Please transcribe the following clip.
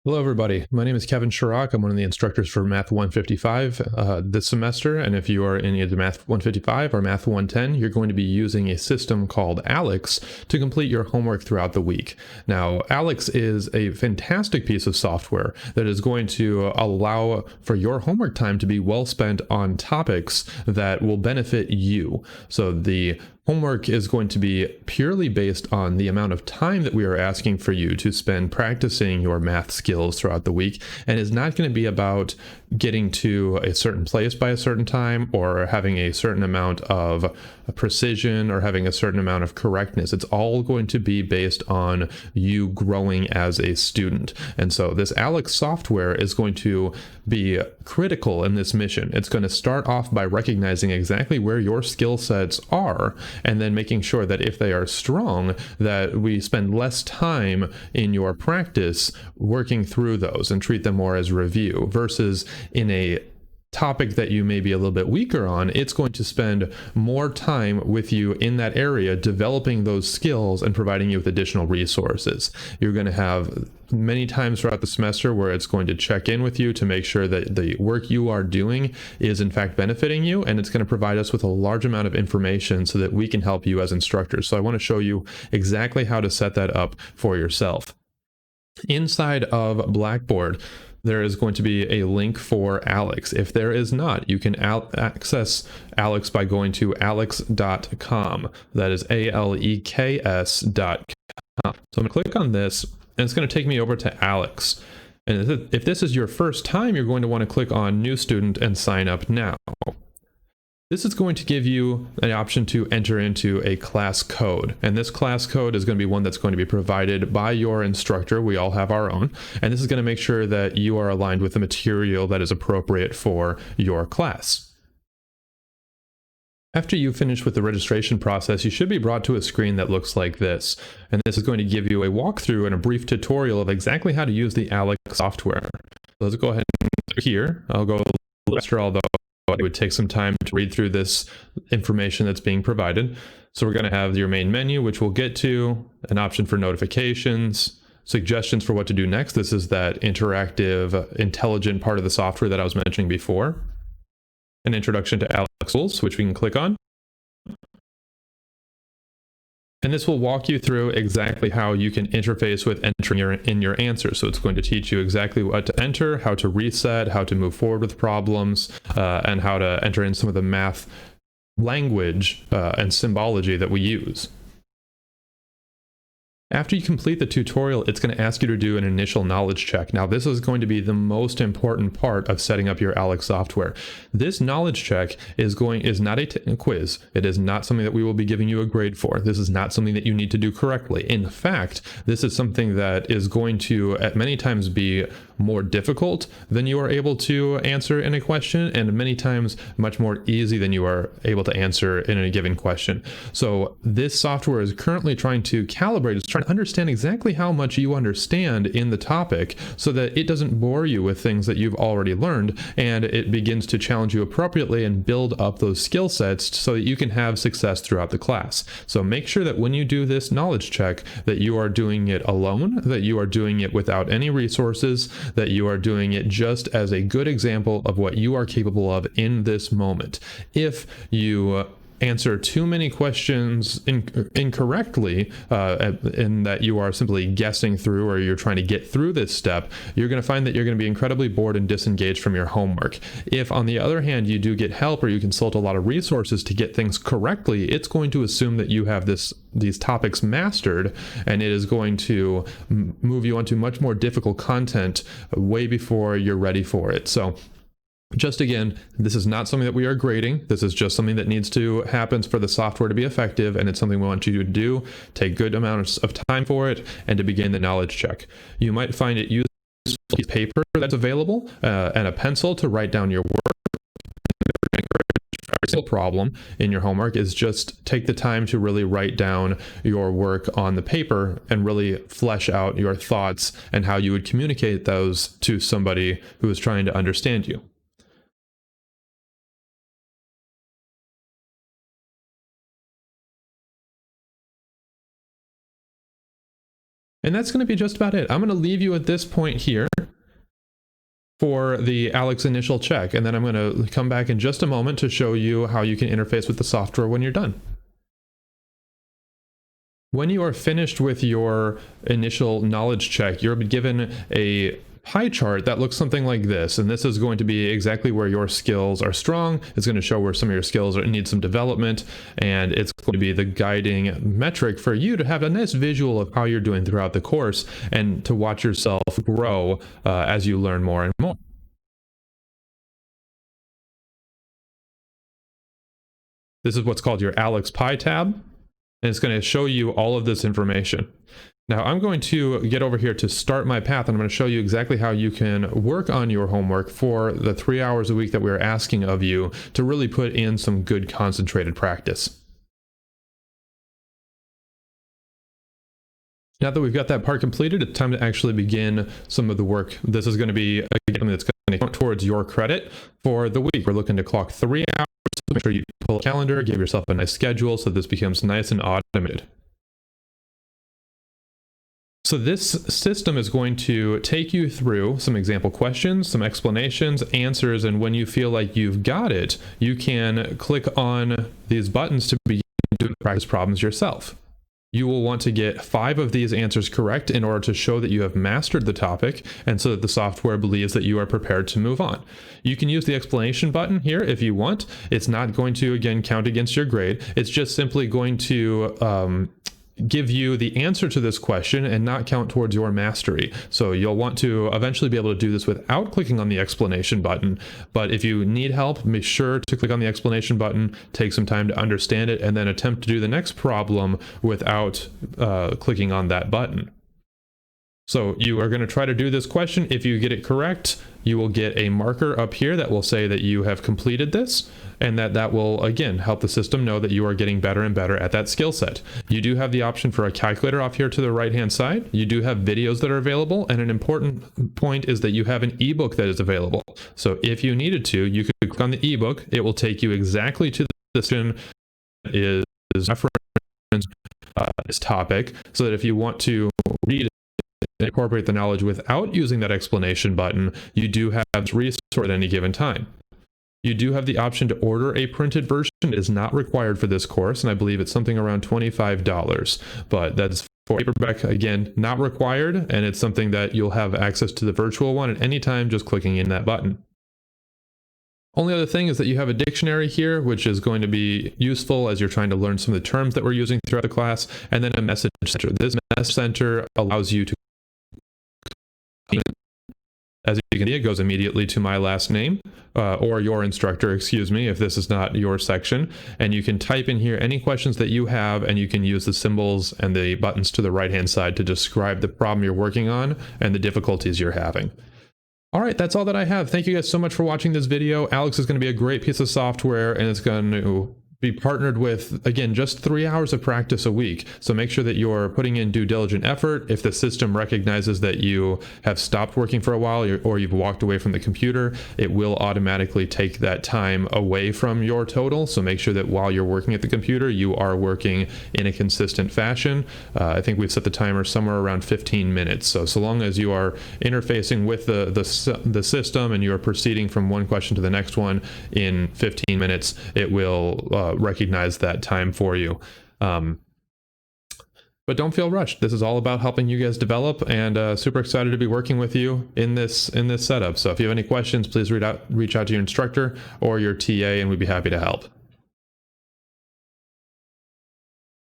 Hello, everybody. My name is Kevin Sharrock. I'm one of the instructors for Math 155 this semester. And if you are in either Math 155 or Math 110, you're going to be using a system called ALEKS to complete your homework throughout the week. Now, ALEKS is a fantastic piece of software that is going to allow for your homework time to be well spent on topics that will benefit you. So the homework is going to be purely based on the amount of time that we are asking for you to spend practicing your math skills throughout the week, and is not going to be about getting to a certain place by a certain time or having a certain amount of precision or having a certain amount of correctness. It's all going to be based on you growing as a student. And so this ALEKS software is going to be critical in this mission. It's going to start off by recognizing exactly where your skill sets are, and then making sure that if they are strong, that we spend less time in your practice working through those and treat them more as review, versus in a topic that you may be a little bit weaker on, it's going to spend more time with you in that area, developing those skills and providing you with additional resources. You're going to have many times throughout the semester where it's going to check in with you to make sure that the work you are doing is in fact benefiting you, and it's going to provide us with a large amount of information so that we can help you as instructors. So I want to show you exactly how to set that up for yourself. Inside of Blackboard, there is going to be a link for ALEKS. If there is not, you can access ALEKS by going to aleks.com. That is ALEKS.com. So I'm going to click on this, and it's going to take me over to ALEKS. And if this is your first time, you're going to want to click on New Student and Sign Up Now. This is going to give you an option to enter into a class code. And this class code is going to be one that's going to be provided by your instructor. We all have our own. And this is going to make sure that you are aligned with the material that is appropriate for your class. After you finish with the registration process, you should be brought to a screen that looks like this. And this is going to give you a walkthrough and a brief tutorial of exactly how to use the ALEKS software. Let's go ahead and click here. I'll go faster, although it would take some time to read through this information that's being provided. So we're going to have your main menu, which we'll get to, an option for notifications, suggestions for what to do next. This is that interactive, intelligent part of the software that I was mentioning before. An introduction to ALEKS tools, which we can click on. And this will walk you through exactly how you can interface with entering in your answers. So it's going to teach you exactly what to enter, how to reset, how to move forward with problems, and how to enter in some of the math language and symbology that we use. After you complete the tutorial, it's going to ask you to do an initial knowledge check. Now, this is going to be the most important part of setting up your ALEKS software. This knowledge check is not a quiz. It is not something that we will be giving you a grade for. This is not something that you need to do correctly. In fact, this is something that is going to at many times be more difficult than you are able to answer in a question, and many times much more easy than you are able to answer in a given question. So this software is currently trying to calibrate, it's trying to understand exactly how much you understand in the topic so that it doesn't bore you with things that you've already learned, and it begins to challenge you appropriately and build up those skill sets so that you can have success throughout the class. So make sure that when you do this knowledge check that you are doing it alone, that you are doing it without any resources, that you are doing it just as a good example of what you are capable of in this moment. If you answer too many questions incorrectly, in that you are simply guessing through or you're trying to get through this step, you're going to find that you're going to be incredibly bored and disengaged from your homework. If, on the other hand, you do get help or you consult a lot of resources to get things correctly, it's going to assume that you have these topics mastered, and it is going to move you onto much more difficult content way before you're ready for it. So just again, this is not something that we are grading. This is just something that needs to happen for the software to be effective, and it's something we want you to do. Take good amounts of time for it and to begin the knowledge check. You might find it useful to use paper that's available and a pencil to write down your work. Every single problem in your homework is just take the time to really write down your work on the paper and really flesh out your thoughts and how you would communicate those to somebody who is trying to understand you. And that's going to be just about it. I'm going to leave you at this point here for the ALEKS initial check, and then I'm going to come back in just a moment to show you how you can interface with the software when you're done. When you are finished with your initial knowledge check, you'll be given a pie chart that looks something like this, and this is going to be exactly where your skills are strong. It's going to show where some of your skills need some development, and it's going to be the guiding metric for you to have a nice visual of how you're doing throughout the course and to watch yourself grow as you learn more and more. This is what's called your ALEKS pie tab, and it's going to show you all of this information. Now I'm going to get over here to start my path, and I'm going to show you exactly how you can work on your homework for the 3 hours a week that we're asking of you to really put in some good concentrated practice. Now that we've got that part completed, it's time to actually begin some of the work. This is going to be something that's going to count towards your credit for the week. We're looking to clock 3 hours. So make sure you pull a calendar, give yourself a nice schedule so this becomes nice and automated. So this system is going to take you through some example questions, some explanations, answers, and when you feel like you've got it, you can click on these buttons to begin doing practice problems yourself. You will want to get 5 of these answers correct in order to show that you have mastered the topic and so that the software believes that you are prepared to move on. You can use the explanation button here if you want. It's not going to, again, count against your grade. It's just simply going to give you the answer to this question and not count towards your mastery. So you'll want to eventually be able to do this without clicking on the explanation button. But if you need help, make sure to click on the explanation button, take some time to understand it, and then attempt to do the next problem without clicking on that button. So you are going to try to do this question. If you get it correct, you will get a marker up here that will say that you have completed this, and that will, again, help the system know that you are getting better and better at that skill set. You do have the option for a calculator off here to the right-hand side. You do have videos that are available, and an important point is that you have an ebook that is available. So if you needed to, you could click on the ebook. It will take you exactly to the section that is reference this topic, so that if you want to read incorporate the knowledge without using that explanation button, you do have resource at any given time. You do have the option to order a printed version. It is not required for this course, and I believe it's something around $25, but that's for paperback, again, not required, and it's something that you'll have access to the virtual one at any time just clicking in that button. Only other thing is that you have a dictionary here, which is going to be useful as you're trying to learn some of the terms that we're using throughout the class, and then a message center. This message center allows you to, as you can see, it goes immediately to my last name, or your instructor, excuse me, if this is not your section. And you can type in here any questions that you have, and you can use the symbols and the buttons to the right-hand side to describe the problem you're working on and the difficulties you're having. All right, that's all that I have. Thank you guys so much for watching this video. ALEKS is going to be a great piece of software, and it's going to be partnered with, again, just 3 hours of practice a week. So make sure that you're putting in due diligent effort. If the system recognizes that you have stopped working for a while or you've walked away from the computer, it will automatically take that time away from your total. So make sure that while you're working at the computer, you are working in a consistent fashion. I think we've set the timer somewhere around 15 minutes. So long as you are interfacing with the system and you are proceeding from one question to the next one in 15 minutes, it will recognize that time for you. But don't feel rushed. This is all about helping you guys develop, and super excited to be working with you in this setup. So if you have any questions, please reach out to your instructor or your TA, and we'd be happy to help.